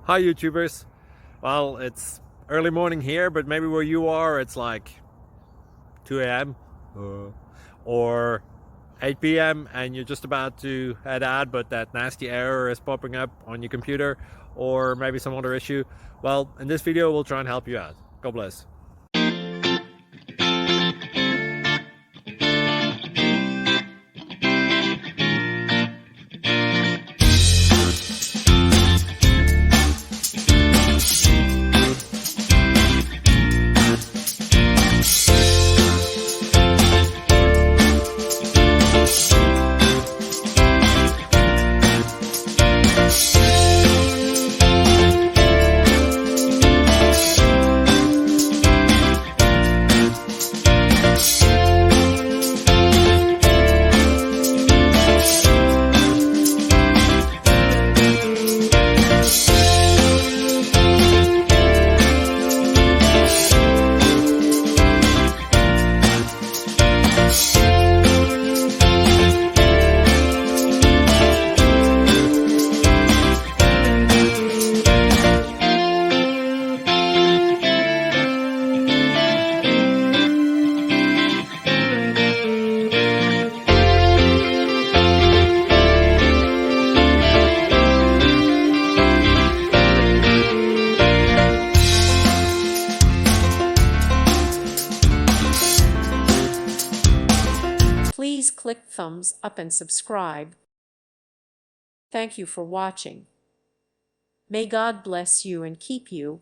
Hi YouTubers. Well, it's early morning here, but maybe where you are it's like 2 a.m. Or 8 p.m. and you're just about to head out, but that nasty error is popping up on your computer, or maybe some other issue. Well, in this video we'll try and help you out. God bless. Please click thumbs up and subscribe. Thank you for watching. May God bless you and keep you.